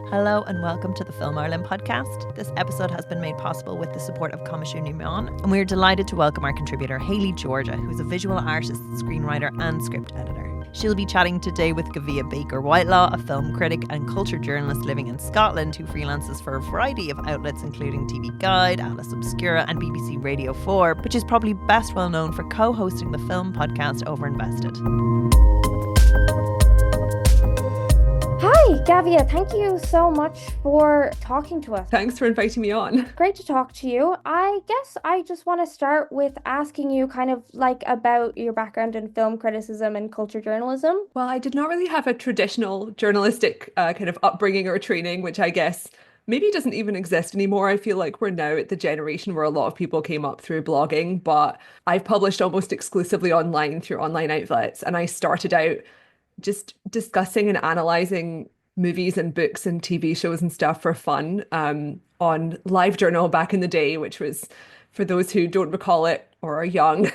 Hello and welcome to the Film Ireland podcast. This episode has been made possible with the support of Coimisiún Meán, and we're delighted to welcome our contributor Hayley Jorja, who's a visual artist, screenwriter and script editor. She'll be chatting today with Gavia Baker-Whitelaw, a film critic and culture journalist living in Scotland who freelances for a variety of outlets including TV Guide, Atlas Obscura and BBC Radio 4, but she's probably best well known for co-hosting the film podcast Overinvested. Hi, Gavia. Thank you so much for talking to us. Thanks for inviting me on. Great to talk to you. I guess I just want to start with asking you kind of like about your background in film criticism and culture journalism. Well, I did not really have a traditional journalistic kind of upbringing or training, which I guess maybe doesn't even exist anymore. I feel like we're now at the generation where a lot of people came up through blogging, but I've published almost exclusively online through online outlets. And I started out just discussing and analysing movies and books and TV shows and stuff for fun on LiveJournal back in the day, which was, for those who don't recall it or are young,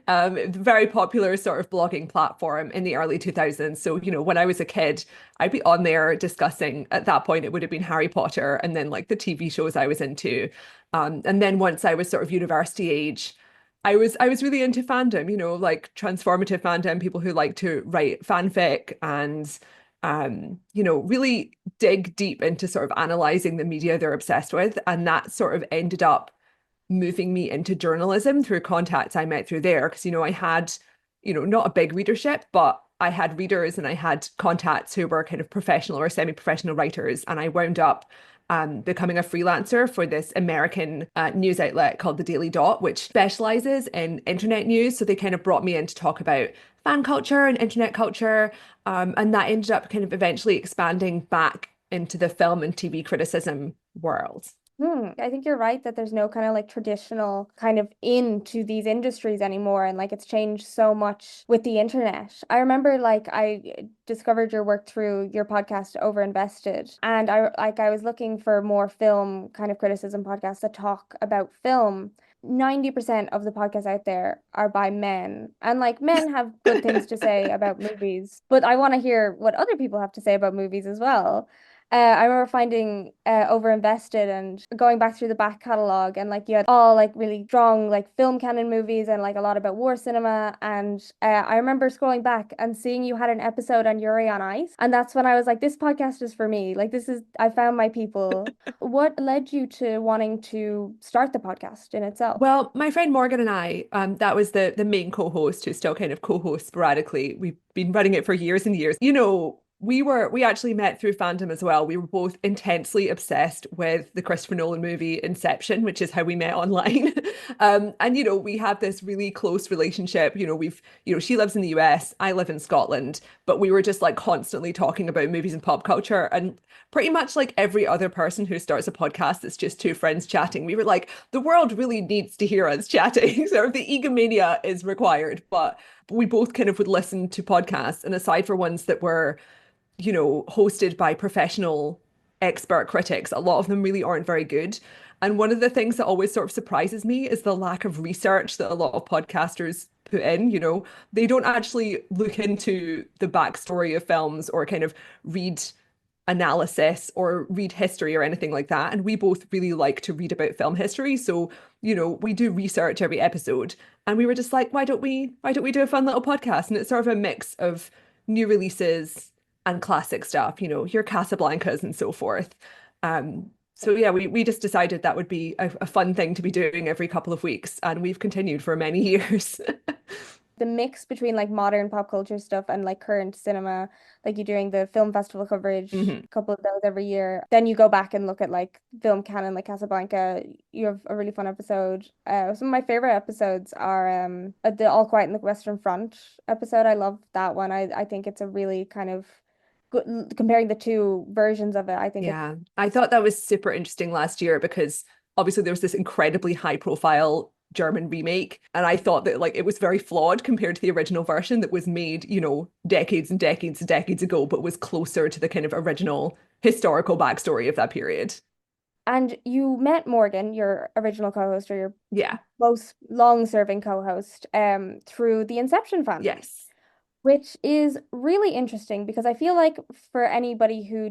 very popular sort of blogging platform in the early 2000s. So, you know, when I was a kid, I'd be on there discussing, at that point, it would have been Harry Potter and then like the TV shows I was into. And then once I was sort of university age, I was really into fandom, you know, like transformative fandom, people who like to write fanfic and, you know, really dig deep into sort of analysing the media they're obsessed with. And that sort of ended up moving me into journalism through contacts I met through there. Because, you know, I had, you know, not a big readership, but I had readers and I had contacts who were kind of professional or semi-professional writers. And I wound up becoming a freelancer for this American news outlet called The Daily Dot, which specializes in internet news. So they kind of brought me in to talk about fan culture and internet culture. And that ended up kind of eventually expanding back into the film and TV criticism world. I think you're right that there's no kind of like traditional kind of into these industries anymore, and like it's changed so much with the internet. I remember like I discovered your work through your podcast Overinvested, and I was looking for more film kind of criticism podcasts that talk about film. 90% of the podcasts out there are by men, and like men have good things to say about movies, but I want to hear what other people have to say about movies as well. I remember finding Overinvested and going back through the back catalogue, and like you had all like really strong like film canon movies and like a lot about war cinema. And I remember scrolling back and seeing you had an episode on Yuri on Ice, and that's when I was like, this podcast is for me. Like I found my people. What led you to wanting to start the podcast in itself? Well, my friend Morgan and I, that was the main co-host who still kind of co-hosts sporadically. We've been running it for years and years. You know, we actually met through fandom as well. We were both intensely obsessed with the Christopher Nolan movie Inception, which is how we met online. And, you know, we have this really close relationship. You know, she lives in the US, I live in Scotland, but we were just like constantly talking about movies and pop culture. And pretty much like every other person who starts a podcast, it's just two friends chatting. We were like, the world really needs to hear us chatting. So the egomania is required, but we both kind of would listen to podcasts. And aside for ones that were, you know, hosted by professional expert critics, a lot of them really aren't very good. And one of the things that always sort of surprises me is the lack of research that a lot of podcasters put in. You know, they don't actually look into the backstory of films or kind of read analysis or read history or anything like that. And we both really like to read about film history. So, you know, we do research every episode. And we were just like, why don't we do a fun little podcast? And it's sort of a mix of new releases and classic stuff, you know, your Casablancas and so forth. So yeah, we just decided that would be a fun thing to be doing every couple of weeks, and we've continued for many years. The mix between like modern pop culture stuff and like current cinema, like you're doing the film festival coverage, a couple of those every year. Then you go back and look at like film canon, like Casablanca. You have a really fun episode. Some of my favorite episodes are the All Quiet on the Western Front episode. I love that one. I think it's a really kind of good, comparing the two versions of it. I think I thought that was super interesting last year because obviously there was this incredibly high profile German remake, and I thought that like it was very flawed compared to the original version that was made, you know, decades and decades and decades ago, but was closer to the kind of original historical backstory of that period. And you met Morgan, your original co-host, or your Yeah. most long-serving co-host, through the Inception fandom. Yes. which is really interesting because I feel like for anybody who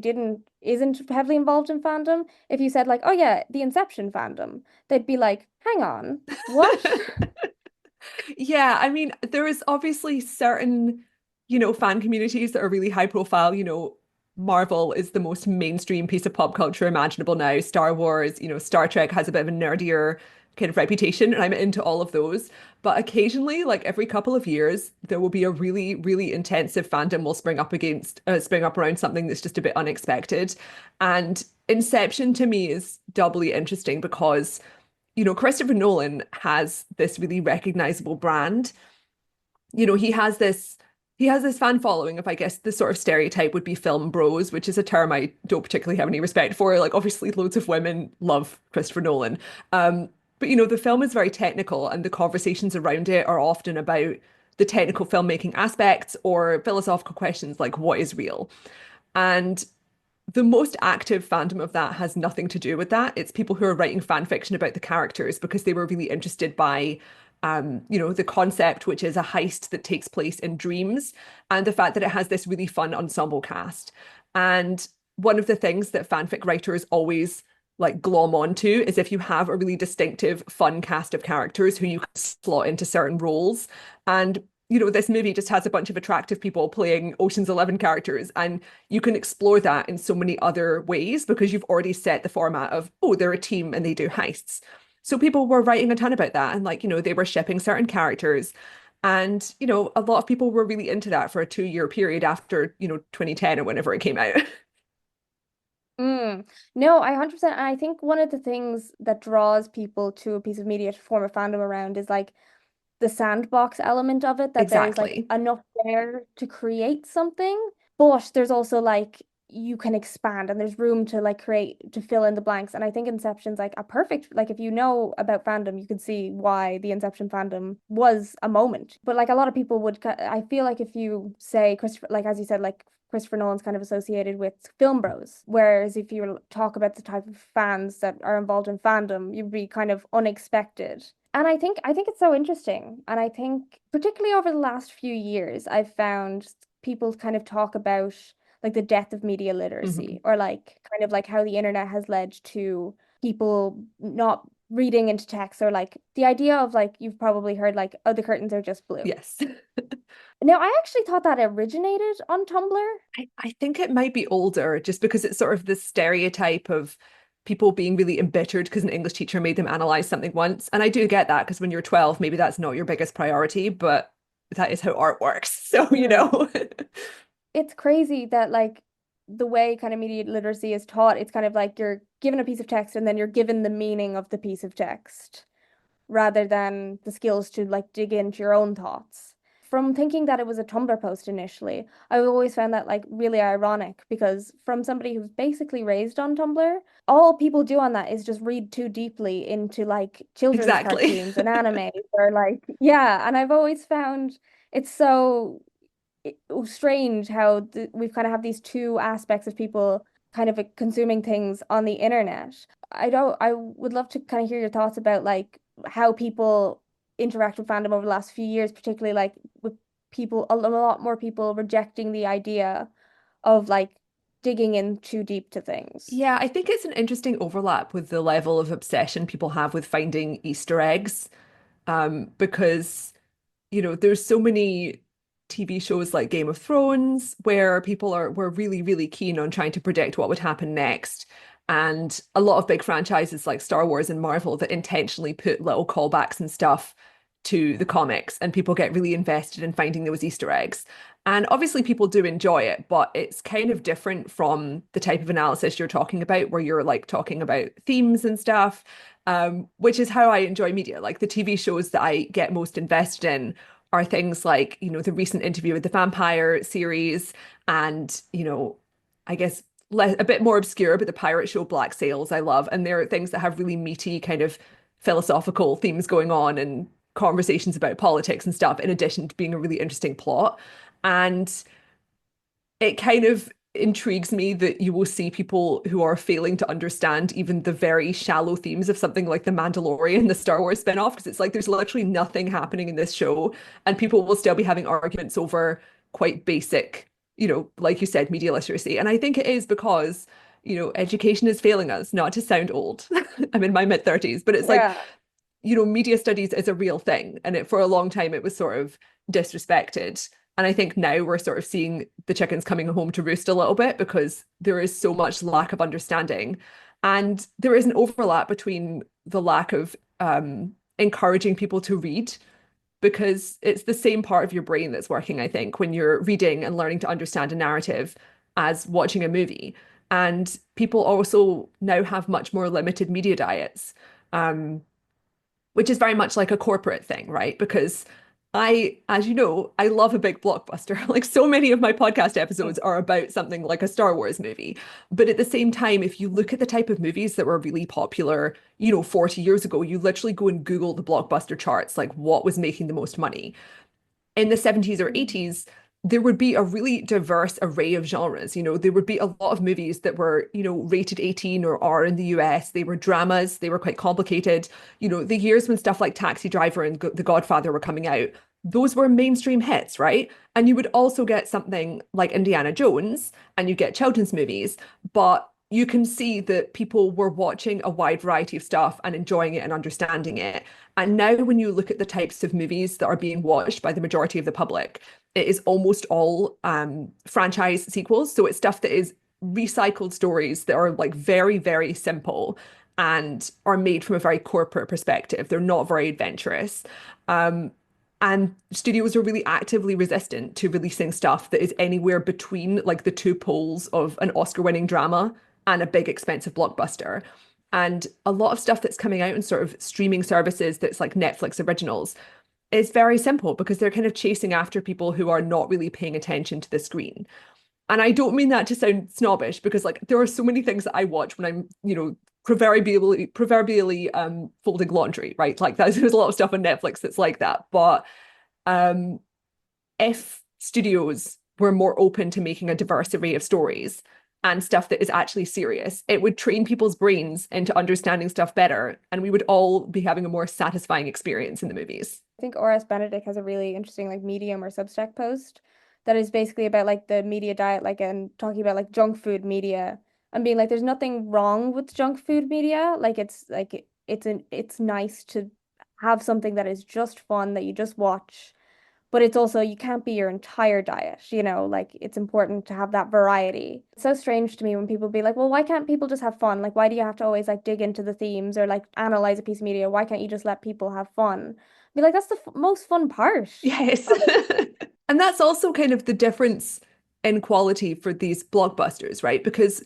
isn't heavily involved in fandom, if you said like, oh yeah, the Inception fandom, they'd be like, hang on, what? Yeah, I mean, there is obviously certain, fan communities that are really high profile. Marvel is the most mainstream piece of pop culture imaginable now. Star Wars, Star Trek has a bit of a nerdier kind of reputation, and I'm into all of those. But occasionally, like every couple of years, there will be a really, really intensive fandom will spring up around something that's just a bit unexpected. And Inception to me is doubly interesting because Christopher Nolan has this really recognizable brand. He has this fan following of, I guess, the sort of stereotype would be film bros, which is a term I don't particularly have any respect for. Like, obviously, loads of women love Christopher Nolan. But the film is very technical, and the conversations around it are often about the technical filmmaking aspects or philosophical questions like what is real. And the most active fandom of that has nothing to do with that. It's people who are writing fan fiction about the characters because they were really interested by, the concept, which is a heist that takes place in dreams, and the fact that it has this really fun ensemble cast. And one of the things that fanfic writers always like glom onto is if you have a really distinctive, fun cast of characters who you can slot into certain roles. And this movie just has a bunch of attractive people playing Ocean's 11 characters, and you can explore that in so many other ways because you've already set the format of, oh, they're a team and they do heists. So people were writing a ton about that, and like, they were shipping certain characters. And, a lot of people were really into that for a 2-year period after, 2010 or whenever it came out. No, I 100%. And I think one of the things that draws people to a piece of media to form a fandom around is like the sandbox element of it, that there's like Exactly. enough there to create something, but there's also like you can expand and there's room to like create to fill in the blanks. And I think Inception's like a perfect, like if you know about fandom, you could see why the Inception fandom was a moment. But like a lot of people I feel like if you say Christopher, like as you said, like Christopher Nolan's kind of associated with film bros, whereas if you talk about the type of fans that are involved in fandom, you'd be kind of unexpected. And I think it's so interesting. And I think particularly over the last few years, I've found people kind of talk about like the death of media literacy, or like kind of like how the internet has led to people not reading into text, or like the idea of like you've probably heard like, oh, the curtains are just blue. Yes. Now, I actually thought that originated on Tumblr. I think it might be older just because it's sort of the stereotype of people being really embittered because an English teacher made them analyze something once. And I do get that because when you're 12, maybe that's not your biggest priority, but that is how art works. So, It's crazy that like the way kind of media literacy is taught, it's kind of like you're given a piece of text and then you're given the meaning of the piece of text rather than the skills to like dig into your own thoughts. From thinking that it was a Tumblr post initially, I've always found that like really ironic because from somebody who's basically raised on Tumblr, all people do on that is just read too deeply into like children's exactly. cartoons and anime or like, yeah. And I've always found it's so strange how we've kind of have these two aspects of people kind of consuming things on the internet. I would love to kind of hear your thoughts about like how people interact with fandom over the last few years, particularly like with people, a lot more people rejecting the idea of like digging in too deep to things. Yeah, I think it's an interesting overlap with the level of obsession people have with finding Easter eggs. Because, there's so many TV shows like Game of Thrones where people were really, really keen on trying to predict what would happen next. And a lot of big franchises like Star Wars and Marvel that intentionally put little callbacks and stuff to the comics, and people get really invested in finding those Easter eggs. And obviously people do enjoy it, but it's kind of different from the type of analysis you're talking about, where you're like talking about themes and stuff, which is how I enjoy media. Like the TV shows that I get most invested in are things like, the recent Interview with the Vampire series, and, I guess a bit more obscure, but the pirate show Black Sails I love. And there are things that have really meaty kind of philosophical themes going on and conversations about politics and stuff, in addition to being a really interesting plot. And it kind of intrigues me that you will see people who are failing to understand even the very shallow themes of something like The Mandalorian, the Star Wars spinoff, because it's like there's literally nothing happening in this show, and people will still be having arguments over quite basic, like you said, media literacy. And I think it is because, education is failing us, not to sound old. I'm in my mid-30s, but it's like, media studies is a real thing. And for a long time, it was sort of disrespected. And I think now we're sort of seeing the chickens coming home to roost a little bit because there is so much lack of understanding. And there is an overlap between the lack of encouraging people to read, because it's the same part of your brain that's working, I think, when you're reading and learning to understand a narrative as watching a movie. And people also now have much more limited media diets, which is very much like a corporate thing, right? Because as you know, I love a big blockbuster. Like so many of my podcast episodes are about something like a Star Wars movie. But at the same time, if you look at the type of movies that were really popular, 40 years ago, you literally go and Google the blockbuster charts, like what was making the most money. In the 70s or 80s, there would be a really diverse array of genres. There would be a lot of movies that were, rated 18 or R in the US. They were dramas. They were quite complicated. The years when stuff like Taxi Driver and The Godfather were coming out, those were mainstream hits, right? And you would also get something like Indiana Jones, and you get children's movies, but you can see that people were watching a wide variety of stuff and enjoying it and understanding it. And now when you look at the types of movies that are being watched by the majority of the public, it is almost all franchise sequels. So it's stuff that is recycled stories that are like very, very simple and are made from a very corporate perspective. They're not very adventurous. And studios are really actively resistant to releasing stuff that is anywhere between like the two poles of an Oscar-winning drama and a big expensive blockbuster. And a lot of stuff that's coming out in sort of streaming services that's like Netflix originals is very simple because they're kind of chasing after people who are not really paying attention to the screen. And I don't mean that to sound snobbish, because like there are so many things that I watch when I'm, proverbially folding laundry, right? Like there's a lot of stuff on Netflix that's like that. But if studios were more open to making a diverse array of stories and stuff that is actually serious, it would train people's brains into understanding stuff better, and we would all be having a more satisfying experience in the movies. I think Oris Benedict has a really interesting like Medium or Substack post that is basically about like the media diet, like, and talking about like junk food media and being like, there's nothing wrong with junk food media. Like it's nice to have something that is just fun that you just watch, but it's also, you can't be your entire diet, like it's important to have that variety. It's so strange to me when people be like, well, why can't people just have fun? Like, why do you have to always like dig into the themes or like analyze a piece of media? Why can't you just let people have fun? Be like, that's the most fun part. Yes. And that's also kind of the difference in quality for these blockbusters, right? Because,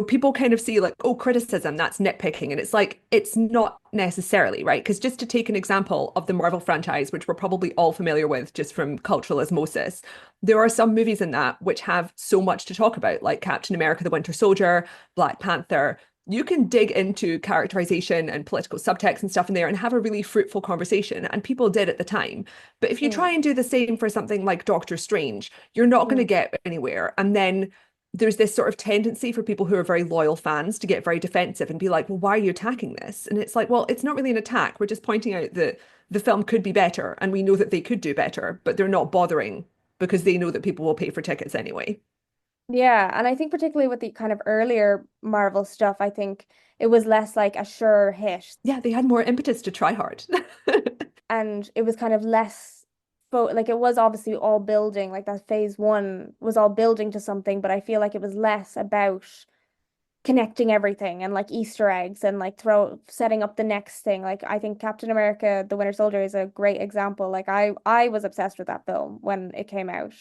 people kind of see like, oh, criticism, that's nitpicking. And it's like, it's not necessarily, right? Because just to take an example of the Marvel franchise, which we're probably all familiar with just from cultural osmosis, there are some movies in that which have so much to talk about, like Captain America, the Winter Soldier, Black Panther. You can dig into characterization and political subtext and stuff in there and have a really fruitful conversation. And people did at the time. But if you try and do the same for something like Doctor Strange, you're not going to get anywhere. And then there's this sort of tendency for people who are very loyal fans to get very defensive and be like, well, why are you attacking this? And it's like, well, it's not really an attack. We're just pointing out that the film could be better. And we know that they could do better, but they're not bothering because they know that people will pay for tickets anyway. Yeah, and I think particularly with the kind of earlier Marvel stuff, I think it was less like a sure hit. Yeah, they had more impetus to try hard. And it was kind of less, like it was obviously all building, like that phase one was all building to something, but I feel like it was less about connecting everything and like Easter eggs and like setting up the next thing. Like I think Captain America, the Winter Soldier is a great example. Like I was obsessed with that film when it came out.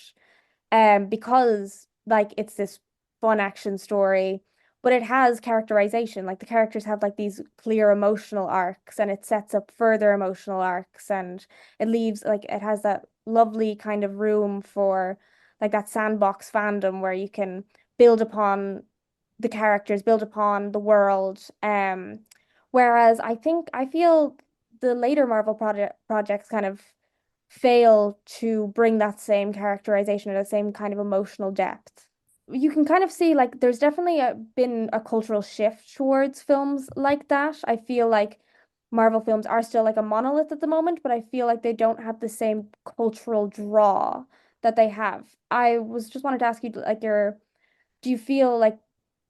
Because like it's this fun action story, but it has characterization. Like the characters have like these clear emotional arcs, and it sets up further emotional arcs, and it leaves like it has that lovely kind of room for like that sandbox fandom where you can build upon the characters, build upon the world. Whereas I feel the later Marvel projects kind of fail to bring that same characterization or the same kind of emotional depth. You can kind of see like there's definitely been a cultural shift towards films like that. I feel like Marvel films are still like a monolith at the moment, but I feel like they don't have the same cultural draw that they have. I was just wanted to ask you, like, do you feel like,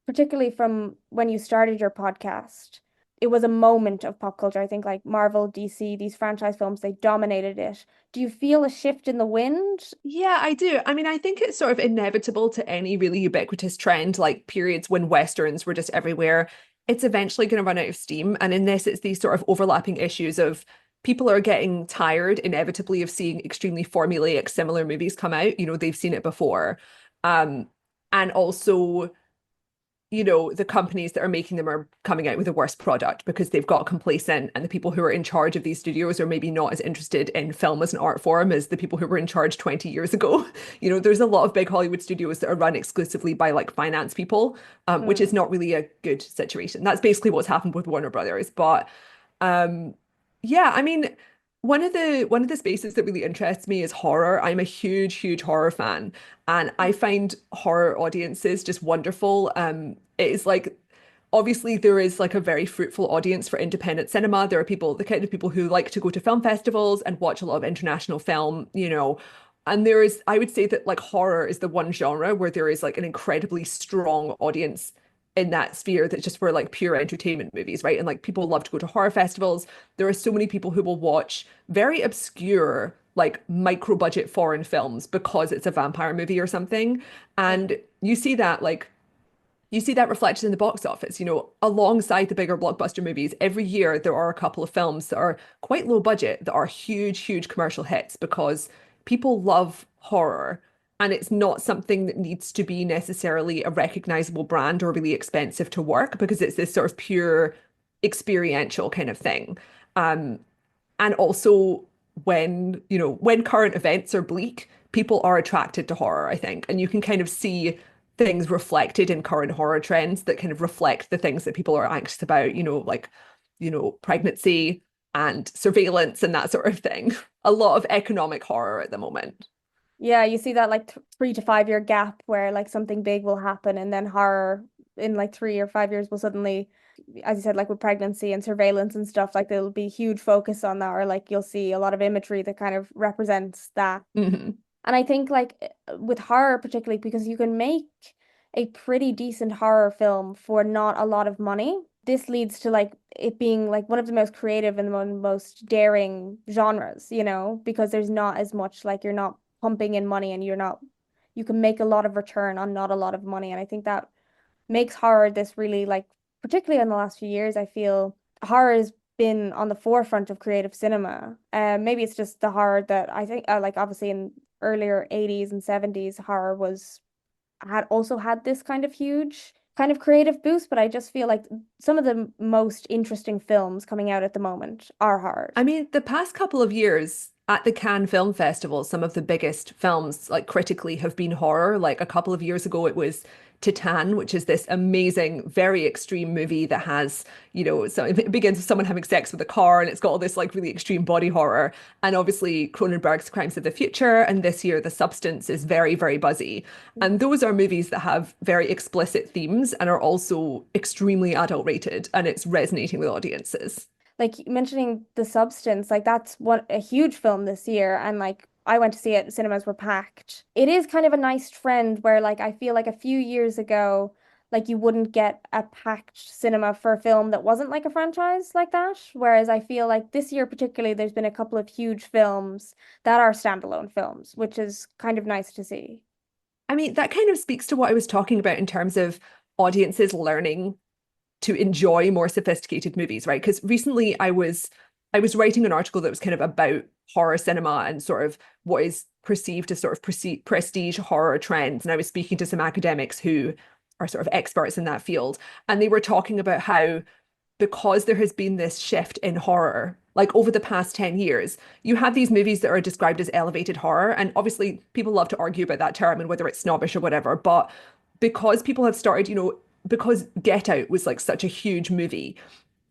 particularly from when you started your podcast, it was a moment of pop culture? I think like Marvel, DC, these franchise films, they dominated it. Do you feel a shift in the wind? Yeah, I do. I mean, I think it's sort of inevitable to any really ubiquitous trend, like periods when Westerns were just everywhere. It's eventually going to run out of steam. And in this, it's these sort of overlapping issues of people are getting tired inevitably of seeing extremely formulaic, similar movies come out. They've seen it before. And also, the companies that are making them are coming out with a worse product because they've got complacent, and the people who are in charge of these studios are maybe not as interested in film as an art form as the people who were in charge 20 years ago. There's a lot of big Hollywood studios that are run exclusively by like finance people, which is not really a good situation. That's basically what's happened with Warner Brothers. But yeah, I mean, one of the spaces that really interests me is horror. I'm a huge, huge horror fan, and I find horror audiences just wonderful. It is like obviously there is like a very fruitful audience for independent cinema. There are people, the kind of people who like to go to film festivals and watch a lot of international film, and there is, I would say that like horror is the one genre where there is like an incredibly strong audience in that sphere that's just for like pure entertainment movies, right? And like people love to go to horror festivals. There are so many people who will watch very obscure, like micro budget foreign films because it's a vampire movie or something. And you see that reflected in the box office, alongside the bigger blockbuster movies. Every year there are a couple of films that are quite low budget that are huge, huge commercial hits because people love horror. And it's not something that needs to be necessarily a recognizable brand or really expensive to work because it's this sort of pure experiential kind of thing. And also when current events are bleak, people are attracted to horror, I think. And you can kind of see things reflected in current horror trends that kind of reflect the things that people are anxious about, like, pregnancy and surveillance and that sort of thing. A lot of economic horror at the moment. Yeah, you see that like 3 to 5 year gap where like something big will happen, and then horror in like 3 or 5 years will suddenly, as you said, like with pregnancy and surveillance and stuff, like there'll be huge focus on that, or like you'll see a lot of imagery that kind of represents that. Mhm. And I think like with horror particularly, because you can make a pretty decent horror film for not a lot of money. This leads to like it being like one of the most creative and one of the most daring genres, because there's not as much, like you're not pumping in money, and you can make a lot of return on not a lot of money. And I think that makes horror this really, like, particularly in the last few years, I feel horror has been on the forefront of creative cinema. Maybe it's just the horror that I think, like obviously in earlier 80s and 70s, horror had also had this kind of huge kind of creative boost, but I just feel like some of the most interesting films coming out at the moment are horror. I mean, the past couple of years at the Cannes Film Festival, some of the biggest films, like critically, have been horror. Like a couple of years ago, it was Titan, which is this amazing, very extreme movie that has, so it begins with someone having sex with a car, and it's got all this like really extreme body horror. And obviously Cronenberg's Crimes of the Future, and this year The Substance is very, very buzzy. And those are movies that have very explicit themes and are also extremely adult rated, and it's resonating with audiences. Like mentioning The Substance, like that's a huge film this year, and like I went to see it, cinemas were packed. It is kind of a nice trend where like I feel like a few years ago, like you wouldn't get a packed cinema for a film that wasn't like a franchise like that. Whereas I feel like this year particularly, there's been a couple of huge films that are standalone films, which is kind of nice to see. I mean, that kind of speaks to what I was talking about in terms of audiences learning to enjoy more sophisticated movies, right? Because recently I was writing an article that was kind of about horror cinema and sort of what is perceived as sort of prestige horror trends. And I was speaking to some academics who are sort of experts in that field. And they were talking about how, because there has been this shift in horror, like over the past 10 years, you have these movies that are described as elevated horror. And obviously people love to argue about that term and whether it's snobbish or whatever. But because people have started, because Get Out was like such a huge movie,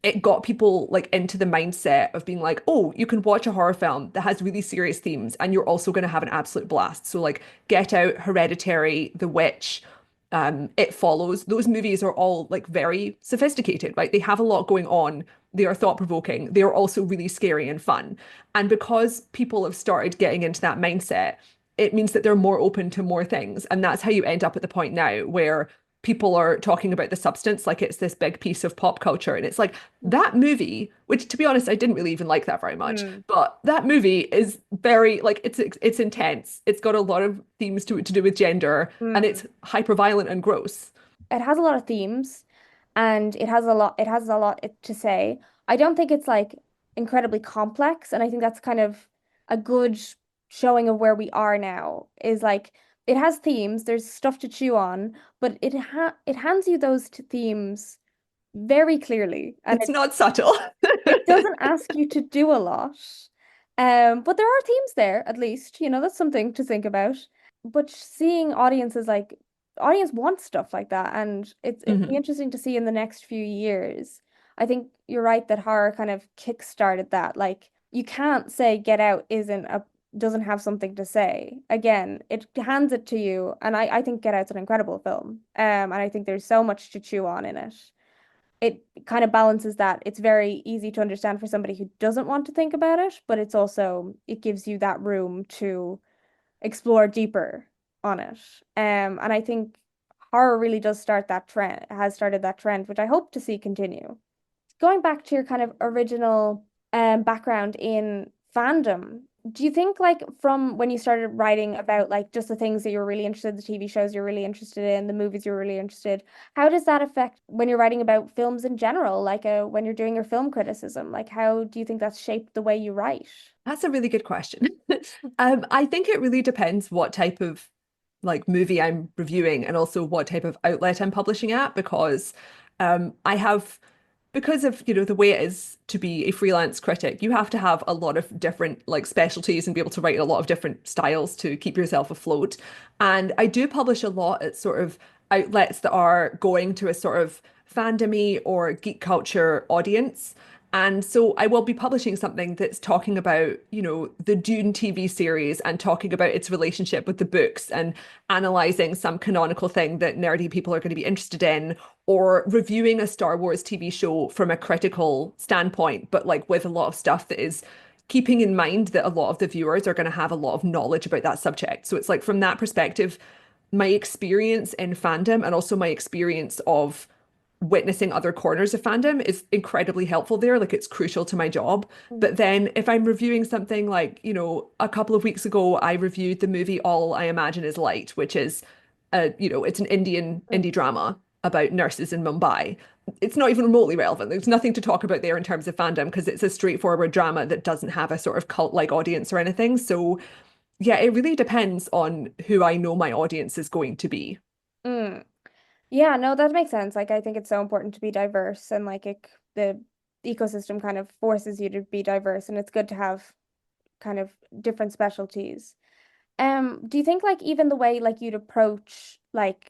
it got people like into the mindset of being like, oh, you can watch a horror film that has really serious themes and you're also going to have an absolute blast. So like Get Out, Hereditary, The Witch, It Follows, those movies are all like very sophisticated, right? They have a lot going on. They are thought-provoking. They are also really scary and fun. And because people have started getting into that mindset, it means that they're more open to more things. And that's how you end up at the point now where people are talking about the substance like it's this big piece of pop culture. And it's like that movie, which to be honest, I didn't really even like that very much, but that movie is very like it's intense. It's got a lot of themes to do with gender and it's hyper violent and gross. It has a lot of themes and it has a lot to say. I don't think it's like incredibly complex, and I think that's kind of a good showing of where we are now is like it has themes, there's stuff to chew on, but it hands you those themes very clearly, and It's not subtle. it doesn't ask you to do a lot. But there are themes there, at least, that's something to think about. But seeing audiences like audience wants stuff like that, and it'll be interesting to see in the next few years. I think you're right that horror kind of kickstarted that. Like you can't say Get Out doesn't have something to say. Again, it hands it to you, and I think Get Out's an incredible film. And I think there's so much to chew on in it. It kind of balances that. It's very easy to understand for somebody who doesn't want to think about it, but it gives you that room to explore deeper on it. And I think horror really has started that trend, which I hope to see continue. Going back to your kind of original background in fandom, do you think like from when you started writing about like just the things that you're really interested in, the TV shows you're really interested in, the movies you're really interested, how does that affect when you're writing about films in general, like when you're doing your film criticism? Like how do you think that's shaped the way you write? That's a really good question. I think it really depends what type of like movie I'm reviewing and also what type of outlet I'm publishing at, because because of the way it is to be a freelance critic, you have to have a lot of different like specialties and be able to write in a lot of different styles to keep yourself afloat. And I do publish a lot at sort of outlets that are going to a sort of fandomy or geek culture audience. And so I will be publishing something that's talking about, the Dune TV series and talking about its relationship with the books and analyzing some canonical thing that nerdy people are going to be interested in, or reviewing a Star Wars TV show from a critical standpoint, but like with a lot of stuff that is keeping in mind that a lot of the viewers are going to have a lot of knowledge about that subject. So it's like from that perspective, my experience in fandom and also my experience of witnessing other corners of fandom is incredibly helpful there. Like it's crucial to my job. But then if I'm reviewing something like, a couple of weeks ago, I reviewed the movie All I Imagine Is Light, which is, it's an Indian indie drama about nurses in Mumbai. It's not even remotely relevant. There's nothing to talk about there in terms of fandom because it's a straightforward drama that doesn't have a sort of cult-like audience or anything. So yeah, it really depends on who I know my audience is going to be. Mm. Yeah, no, that makes sense. Like, I think it's so important to be diverse, and like the ecosystem kind of forces you to be diverse, and it's good to have kind of different specialties. Do you think like even the way like you'd approach like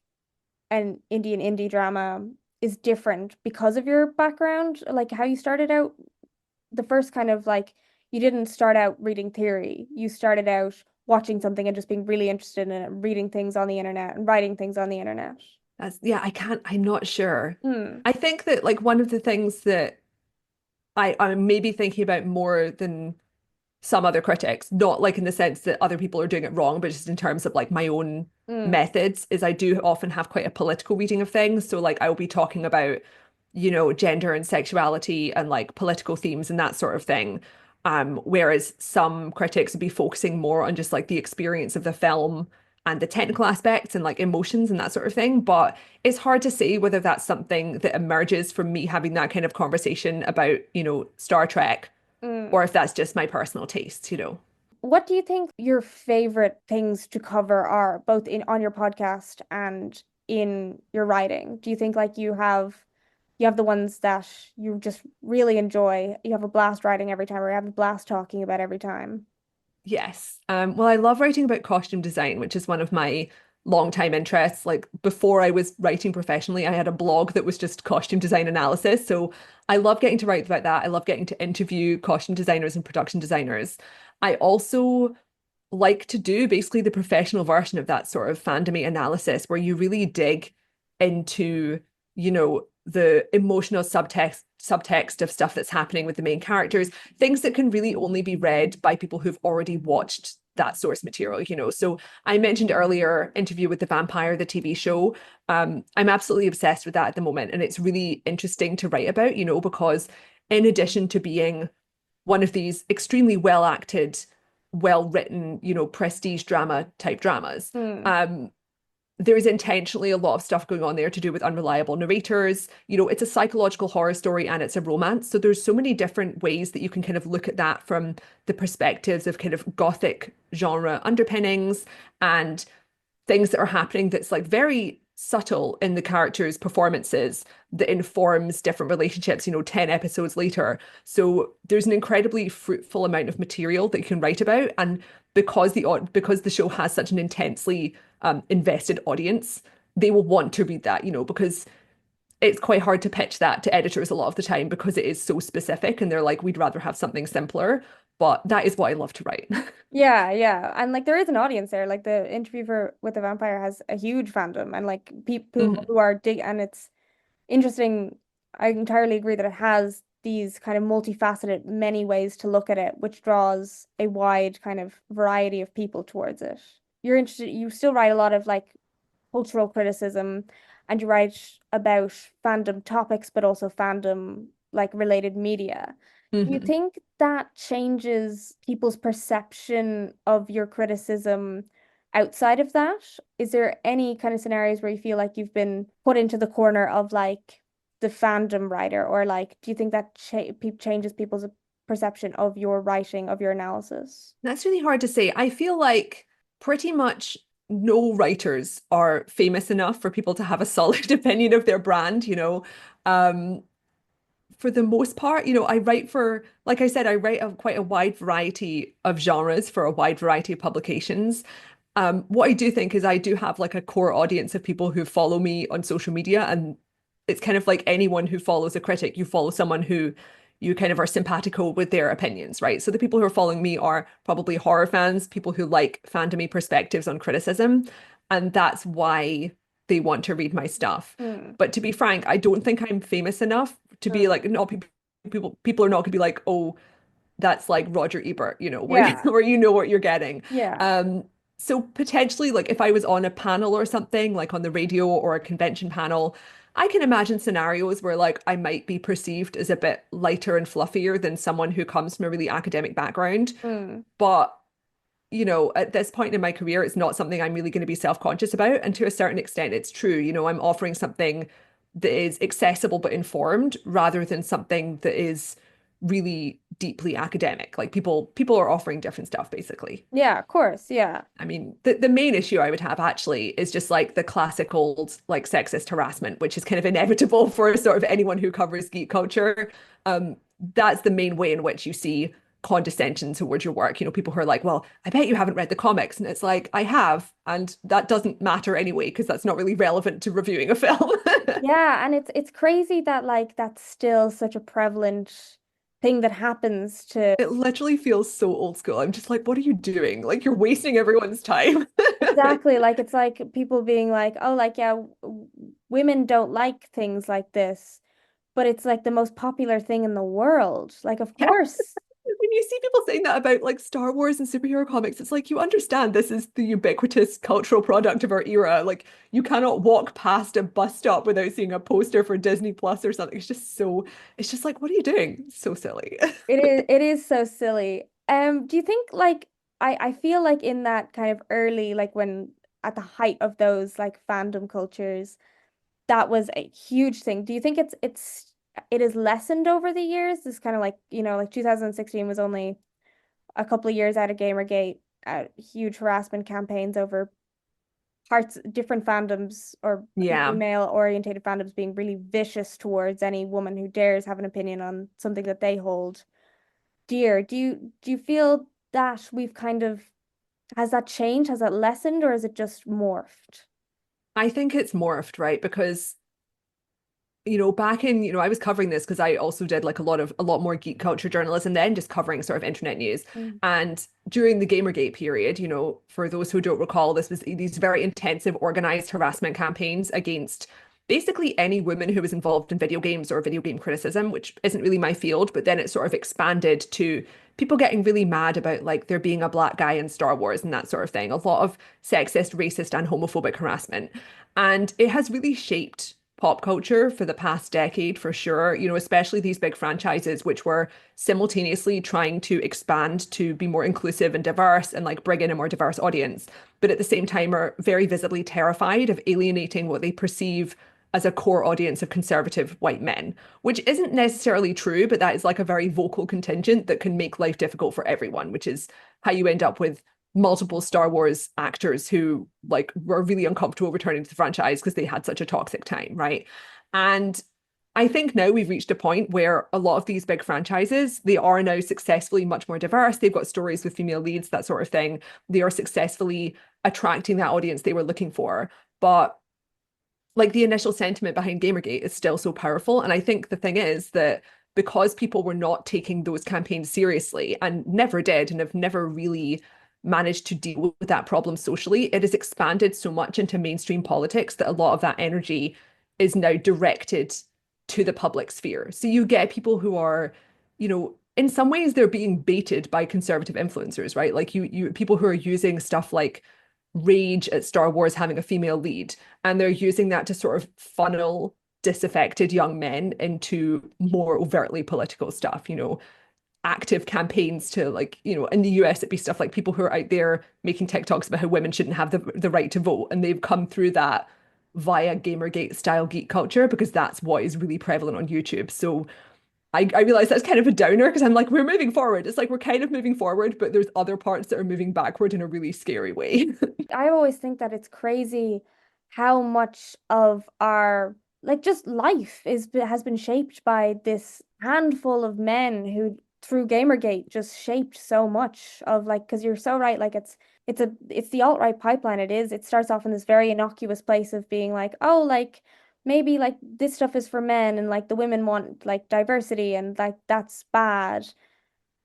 an Indian indie drama is different because of your background? Like how you started out, the first kind of like you didn't start out reading theory, you started out watching something and just being really interested in it, reading things on the internet and writing things on the internet. I'm not sure. I think that like one of the things that I'm maybe thinking about more than some other critics, not like in the sense that other people are doing it wrong, but just in terms of like my own methods, is I do often have quite a political reading of things. So like I'll be talking about, gender and sexuality and like political themes and that sort of thing. Whereas some critics would be focusing more on just like the experience of the film and the technical aspects and like emotions and that sort of thing. But it's hard to say whether that's something that emerges from me having that kind of conversation about, Star Trek, or if that's just my personal taste. What do you think your favorite things to cover are, both on your podcast and in your writing? Do you think like you have the ones that you just really enjoy, you have a blast writing every time, or you have a blast talking about every time? Yes. Well, I love writing about costume design, which is one of my long-time interests. Like before I was writing professionally, I had a blog that was just costume design analysis. So I love getting to write about that. I love getting to interview costume designers and production designers. I also like to do basically the professional version of that sort of fandomy analysis where you really dig into, the emotional subtext of stuff that's happening with the main characters, things that can really only be read by people who've already watched that source material, you know. So I mentioned earlier Interview with the Vampire, the TV show. I'm absolutely obsessed with that at the moment. And it's really interesting to write about, you know, because in addition to being one of these extremely well acted, well written, you know, prestige drama type dramas, there is intentionally a lot of stuff going on there to do with unreliable narrators. You know, it's a psychological horror story and it's a romance. So there's so many different ways that you can kind of look at that from the perspectives of kind of gothic genre underpinnings and things that are happening that's like very subtle in the characters' performances that informs different relationships, you know, 10 episodes later. So there's an incredibly fruitful amount of material that you can write about. And because the show has such an intensely invested audience, they will want to read that, you know, because it's quite hard to pitch that to editors a lot of the time because it is so specific and they're like, we'd rather have something simpler. But that is what I love to write. Yeah. And like there is an audience there. Like the with the Vampire has a huge fandom and like people who are and it's interesting. I entirely agree that it has these kind of multifaceted, many ways to look at it, which draws a wide kind of variety of people towards it. You still write a lot of like cultural criticism and you write about fandom topics, but also fandom like related media. Do you think that changes people's perception of your criticism outside of that? Is there any kind of scenarios where you feel like you've been put into the corner of like the fandom writer, or like, do you think that changes people's perception of your writing, of your analysis? That's really hard to say. I feel like pretty much no writers are famous enough for people to have a solid opinion of their brand, you know. For the most part, you know, I write for, like I said, I write quite a wide variety of genres for a wide variety of publications. What I do think is I do have like a core audience of people who follow me on social media, and it's kind of like anyone who follows a critic, you follow someone who you kind of are simpatico with their opinions, right? So the people who are following me are probably horror fans, people who like fandomy perspectives on criticism, and that's why they want to read my stuff. But to be frank, I don't think I'm famous enough to be like, no, people are not gonna be like, oh, that's like Roger Ebert, you know, where you know what you're getting. So potentially, like if I was on a panel or something, like on the radio or a convention panel, I can imagine scenarios where like I might be perceived as a bit lighter and fluffier than someone who comes from a really academic background. But you know, at this point in my career, it's not something I'm really going to be self-conscious about. And to a certain extent, it's true. You know, I'm offering something that is accessible but informed rather than something that is really deeply academic. Like people are offering different stuff, basically. Yeah, of course. Yeah. I mean, the main issue I would have actually is just like the classic old like sexist harassment, which is kind of inevitable for sort of anyone who covers geek culture. That's the main way in which you see condescension towards your work. You know, people who are like, well, I bet you haven't read the comics. And it's like, I have. And that doesn't matter anyway, because that's not really relevant to reviewing a film. Yeah. And it's crazy that like that's still such a prevalent thing that happens to. It literally feels so old school. I'm just like, what are you doing? Like, you're wasting everyone's time. Exactly. Like it's like people being like, oh, like, yeah, women don't like things like this, but it's like the most popular thing in the world. Like, of course. When you see people saying that about like Star Wars and superhero comics, it's like you understand this is the ubiquitous cultural product of our era. Like you cannot walk past a bus stop without seeing a poster for Disney Plus or something. It's just like, what are you doing? So silly. It is so silly. Do you think like I feel like in that kind of early, like when at the height of those like fandom cultures, that was a huge thing. Do you think it is lessened over the years? This kind of like, you know, like 2016 was only a couple of years out of Gamergate, huge harassment campaigns over different fandoms or male orientated fandoms being really vicious towards any woman who dares have an opinion on something that they hold dear. Do you feel that we've kind of, has that changed? Has that lessened, or is it just morphed? I think it's morphed, right? Because you know, back in, you know, I was covering this because I also did like a lot more geek culture journalism then, just covering sort of internet news. And during the Gamergate period, you know, for those who don't recall, this was these very intensive organized harassment campaigns against basically any woman who was involved in video games or video game criticism, which isn't really my field, but then it sort of expanded to people getting really mad about like there being a black guy in Star Wars and that sort of thing. A lot of sexist, racist, and homophobic harassment. And it has really shaped pop culture for the past decade for sure, you know, especially these big franchises which were simultaneously trying to expand to be more inclusive and diverse and like bring in a more diverse audience, but at the same time are very visibly terrified of alienating what they perceive as a core audience of conservative white men, which isn't necessarily true, but that is like a very vocal contingent that can make life difficult for everyone, which is how you end up with multiple Star Wars actors who like were really uncomfortable returning to the franchise because they had such a toxic time, right? And I think now we've reached a point where a lot of these big franchises, they are now successfully much more diverse. They've got stories with female leads, that sort of thing. They are successfully attracting that audience they were looking for. But like the initial sentiment behind Gamergate is still so powerful. And I think the thing is that because people were not taking those campaigns seriously and never did and have never really managed to deal with that problem socially, it has expanded so much into mainstream politics that a lot of that energy is now directed to the public sphere. So you get people who are, you know, in some ways they're being baited by conservative influencers, right? Like you people who are using stuff like rage at Star Wars having a female lead, and they're using that to sort of funnel disaffected young men into more overtly political stuff, you know, active campaigns to like, you know, in the US it'd be stuff like people who are out there making TikToks about how women shouldn't have the right to vote, and they've come through that via Gamergate style geek culture because that's what is really prevalent on YouTube. So I realize that's kind of a downer because I'm like, we're moving forward. It's like we're kind of moving forward, but there's other parts that are moving backward in a really scary way. I always think that it's crazy how much of our like just life has been shaped by this handful of men who through Gamergate just shaped so much of like, because you're so right, like it's the alt-right pipeline. It starts off in this very innocuous place of being like, oh, like maybe like this stuff is for men and like the women want like diversity and like that's bad,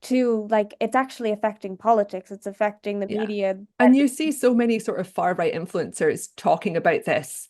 to like it's actually affecting politics, it's affecting the Yeah. media. And you see so many sort of far right influencers talking about this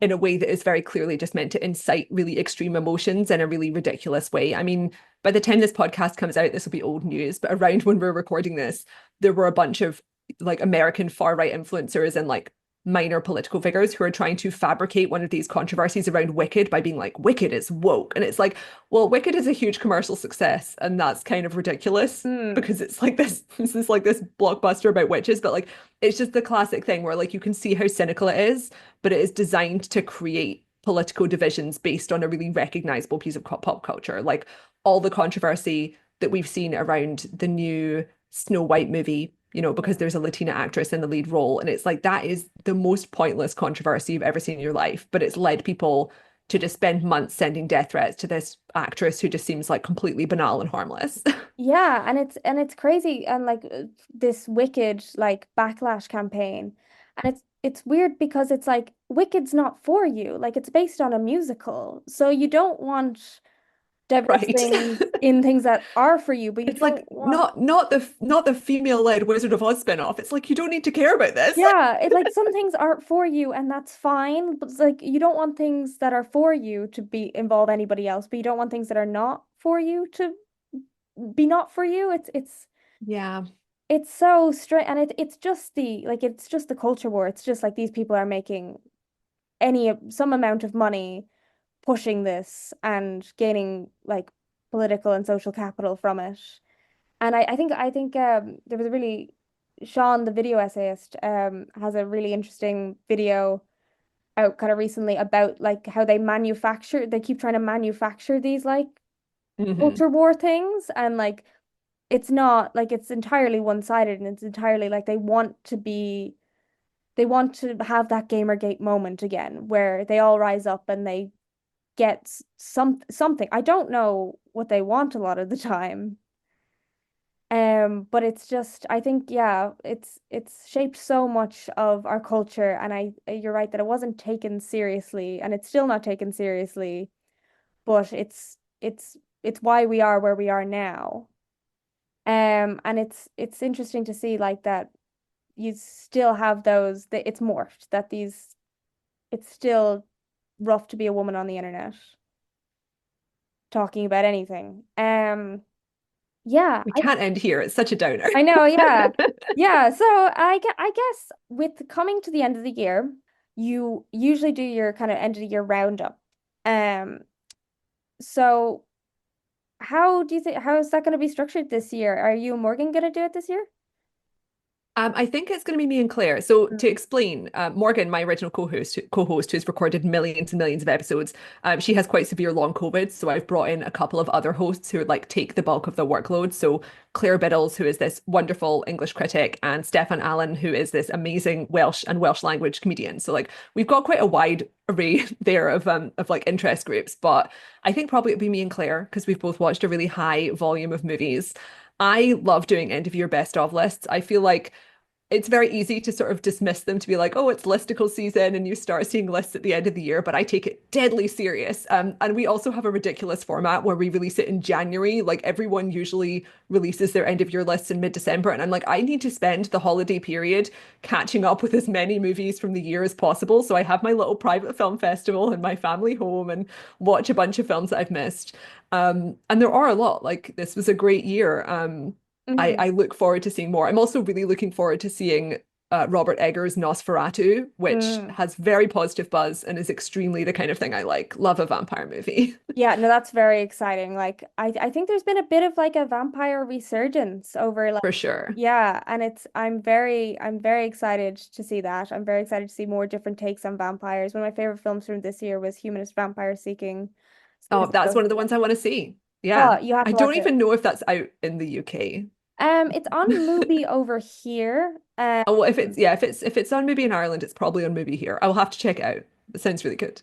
in a way that is very clearly just meant to incite really extreme emotions in a really ridiculous way. I mean, by the time this podcast comes out, this will be old news, but around when we're recording this, there were a bunch of like American far right influencers and like minor political figures who are trying to fabricate one of these controversies around Wicked by being like, Wicked is woke. And it's like, well, Wicked is a huge commercial success, and that's kind of ridiculous because it's like this is like this blockbuster about witches, but like it's just the classic thing where like you can see how cynical it is, but it is designed to create political divisions based on a really recognizable piece of pop culture. Like all the controversy that we've seen around the new Snow White movie, you know, because there's a Latina actress in the lead role. And it's like, that is the most pointless controversy you've ever seen in your life. But it's led people to just spend months sending death threats to this actress who just seems like completely banal and harmless. Yeah, and it's crazy, and like this Wicked like backlash campaign, and it's weird because it's like Wicked's not for you, like it's based on a musical, so you don't want diverse Right. things in things that are for you, but you It's like don't want. not the female-led Wizard of Oz spin-off. It's like you don't need to care about this. Yeah, it like some things aren't for you and that's fine, but it's like you don't want things that are for you to be involve anybody else, but you don't want things that are not for you to be not for you. Yeah. It's so strange, and it's just it's just the culture war. It's just like these people are making some amount of money pushing this and gaining like political and social capital from it. And I think there was a really Sean, the video essayist, has a really interesting video out kind of recently about like how they keep trying to manufacture these like Hmm. culture war things, and like it's not like it's entirely one-sided, and it's entirely like they want to have that Gamergate moment again where they all rise up and they get something. I don't know what they want a lot of the time. But it's just, I think, yeah, it's shaped so much of our culture, and you're right that it wasn't taken seriously, and it's still not taken seriously, but it's why we are where we are now. And it's interesting to see like that you still have those that it's morphed, that these it's still rough to be a woman on the internet talking about anything. Yeah, We can't end here. It's such a downer. I know, yeah. Yeah, so I guess with coming to the end of the year, you usually do your kind of end of the year roundup. Um, so how do you think how is that going to be structured this year? Are you and Morgan going to do it this year? I think it's going to be me and Claire. So Mm. to explain, Morgan, my original co-host who's recorded millions and millions of episodes, she has quite severe long COVID. So I've brought in a couple of other hosts who would like take the bulk of the workload. So Claire Biddles, who is this wonderful English critic, and Stefan Allen, who is this amazing Welsh and Welsh language comedian. So like we've got quite a wide array there of like interest groups. But I think probably it'd be me and Claire because we've both watched a really high volume of movies. I love doing end of year best of lists. I feel like it's very easy to sort of dismiss them to be like, oh, it's listicle season and you start seeing lists at the end of the year, but I take it deadly serious. And we also have a ridiculous format where we release it in January. Like everyone usually releases their end of year lists in mid-December. And I'm like, I need to spend the holiday period catching up with as many movies from the year as possible. So I have my little private film festival in my family home and watch a bunch of films that I've missed. And there are a lot. Like this was a great year. Mhm. I look forward to seeing more. I'm also really looking forward to seeing Robert Eggers' Nosferatu, which Mm. has very positive buzz and is extremely the kind of thing I like. Love a vampire movie. Yeah, no, that's very exciting. Like I think there's been a bit of like a vampire resurgence over like For sure. yeah, and it's I'm very excited to see that. I'm very excited to see more different takes on vampires. One of my favorite films from this year was Humanist Vampire Seeking. Oh, that's one of the Sophia. ones I want to see. Oh, Yeah. you have I to watch don't it. even know if that's out in the UK. It's on Mubi over here. Oh, well, if it's yeah, if it's on maybe in Ireland, it's probably on movie here. I will have to check it out. It sounds really good.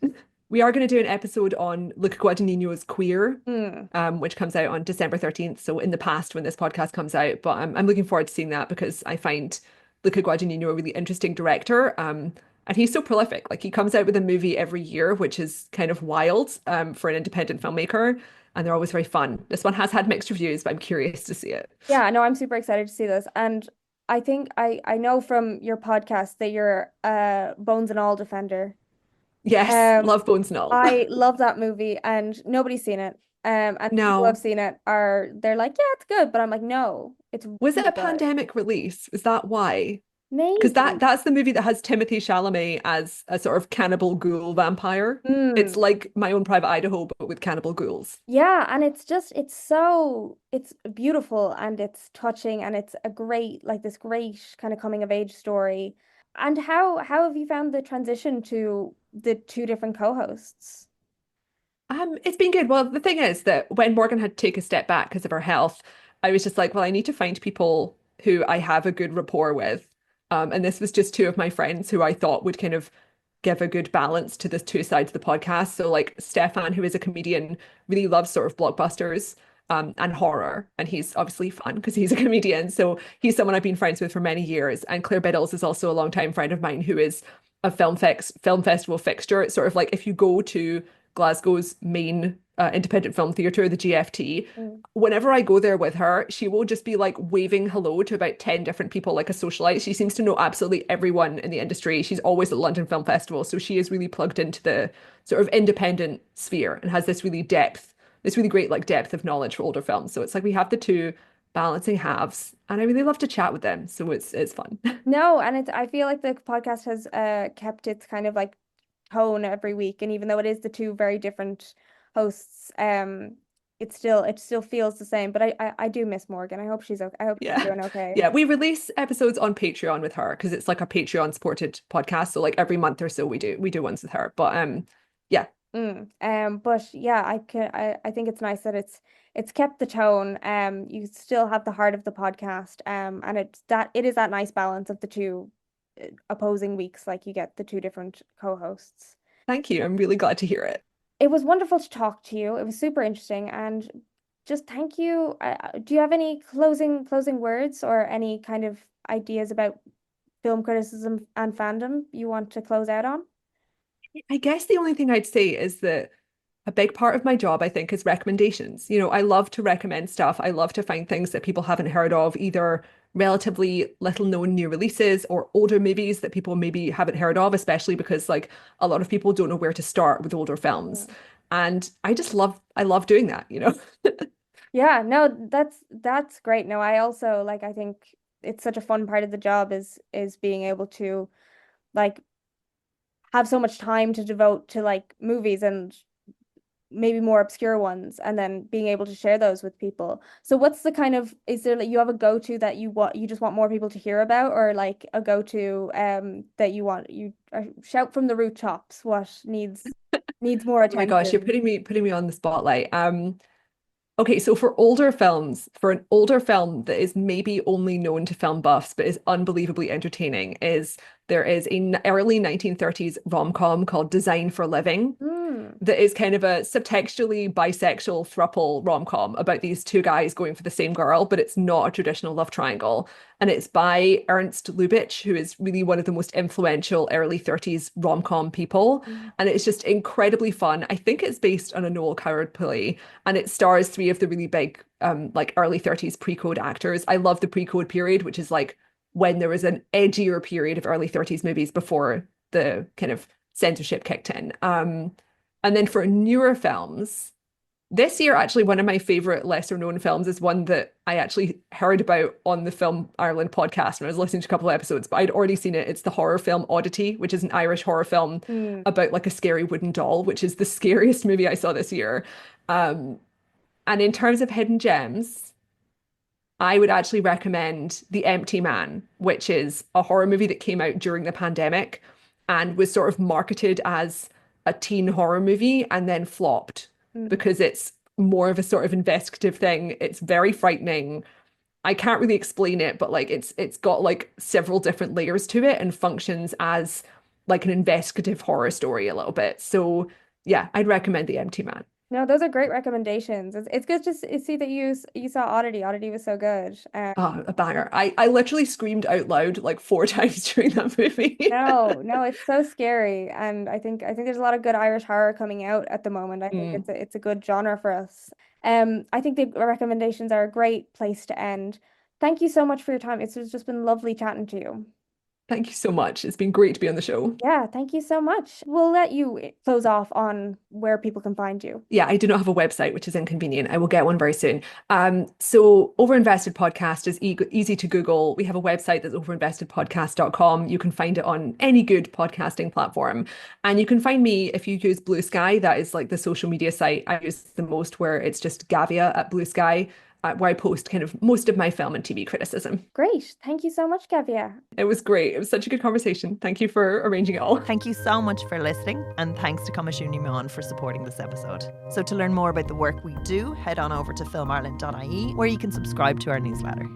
We are going to do an episode on Luca Guadagnino's Queer, mm, which comes out on December 13th. So in the past when this podcast comes out, but I'm looking forward to seeing that because I find Luca Guadagnino a really interesting director. And he's so prolific. Like he comes out with a movie every year, which is kind of wild, for an independent filmmaker. And they're always very fun. This one has had mixed reviews, but I'm curious to see it. yeah, no, I'm super excited to see this. And I think I know from your podcast that you're a Bones and All defender. Yes, Um, love Bones Null. I love that movie and nobody's seen it. And people who have No. seen it they're like, yeah, it's good, but I'm like, no, it's Was it really a good. pandemic release? Is that why? Because Maybe. that's the movie that has Timothy Chalamet as a sort of cannibal ghoul vampire. It's Mm. like My Own Private Idaho, but with cannibal ghouls. Yeah, and it's just it's beautiful and it's touching and it's a great like this great kind of coming of age story. And how have you found the transition to the two different co-hosts? It's been good. Well, the thing is that when Morgan had to take a step back because of her health, I was just like, well, I need to find people who I have a good rapport with. And this was just two of my friends who I thought would kind of give a good balance to the two sides of the podcast. So like Stefan, who is a comedian, really loves sort of blockbusters and horror. And he's obviously fun because he's a comedian. So he's someone I've been friends with for many years. And Claire Biddles is also a longtime friend of mine who is a film festival fixture. It's sort of like if you go to Glasgow's main independent film theatre, the GFT, Mm. whenever I go there with her, she will just be like waving hello to about 10 different people like a socialite. She seems to know absolutely everyone in the industry. She's always at London Film Festival. So she is really plugged into the sort of independent sphere and has this really great like depth of knowledge for older films. So it's like we have the two balancing halves and I really love to chat with them. So it's fun. No, and it's I feel like the podcast has kept its kind of like tone every week, and even though it is the two very different hosts, it still feels the same. But I do miss Morgan. I hope she's okay. I hope she's Yeah. doing okay. Yeah, we release episodes on Patreon with her because it's like a Patreon supported podcast. So like every month or so we do ones with her. But yeah. But yeah, I think it's nice that it's kept the tone. You still have the heart of the podcast. And it is that nice balance of the two opposing weeks, like you get the two different co-hosts. Thank you. I'm really glad to hear it. It was wonderful to talk to you. It was super interesting, and just thank you. Do you have any closing words or any kind of ideas about film criticism and fandom you want to close out on? I guess the only thing I'd say is that a big part of my job, I think, is recommendations. You know, I love to recommend stuff. I love to find things that people haven't heard of, either relatively little known new releases or older movies that people maybe haven't heard of, especially because like a lot of people don't know where to start with older films. And I love doing that, you know? Yeah, no, that's great. No, I also like I think it's such a fun part of the job is being able to like have so much time to devote to like movies and maybe more obscure ones and then being able to share those with people. So what's the kind of is there like you have a go-to that you just want more people to hear about or like a go-to that you shout from the rooftops what needs more Oh my gosh, you're attention? putting me on the spotlight. Okay, so for older films, for an older film that is maybe only known to film buffs but is unbelievably entertaining, there is an early 1930s rom-com called Design for Living that is kind of a subtextually bisexual throuple rom-com about these two guys going for the same girl, but it's not a traditional love triangle. And it's by Ernst Lubitsch, who is really one of the most influential early 30s rom-com people. And it's just incredibly fun. I think it's based on a Noel Coward play, and it stars three of the really big like early 30s pre-code actors. I love the pre-code period, which is like when there was an edgier period of early 30s movies before the kind of censorship kicked in. And then for newer films, this year, actually, one of my favorite lesser known films is one that I actually heard about on the Film Ireland podcast when I was listening to a couple of episodes, but I'd already seen it. It's the horror film Oddity, which is an Irish horror film about like a scary wooden doll, which is the scariest movie I saw this year. And in terms of hidden gems, I would actually recommend The Empty Man, which is a horror movie that came out during the pandemic and was sort of marketed as a teen horror movie and then flopped because it's more of a sort of investigative thing. It's very frightening. I can't really explain it, but like it's got like several different layers to it and functions as like an investigative horror story a little bit. So yeah, I'd recommend The Empty Man. No, those are great recommendations. It's good to see that you saw Oddity. Oddity was so good. Oh, a banger. I literally screamed out loud like 4 times during that movie. No, it's so scary, and I think there's a lot of good Irish horror coming out at the moment. I think it's a good genre for us. I think the recommendations are a great place to end. Thank you so much for your time. It's just been lovely chatting to you. Thank you so much. It's been great to be on the show. Yeah, thank you so much. We'll let you close off on where people can find you. Yeah, I do not have a website, which is inconvenient. I will get one very soon. So Overinvested podcast is easy to Google. We have a website that's overinvestedpodcast.com. You can find it on any good podcasting platform. And you can find me if you use Blue Sky. That is like the social media site I use the most, where it's just Gavia at Blue Sky, where I post kind of most of my film and TV criticism. Great. Thank you so much, Gavia. It was great. It was such a good conversation. Thank you for arranging it all. Thank you so much for listening, and thanks to Meán for supporting this episode. So to learn more about the work we do, head on over to filmireland.ie, where you can subscribe to our newsletter.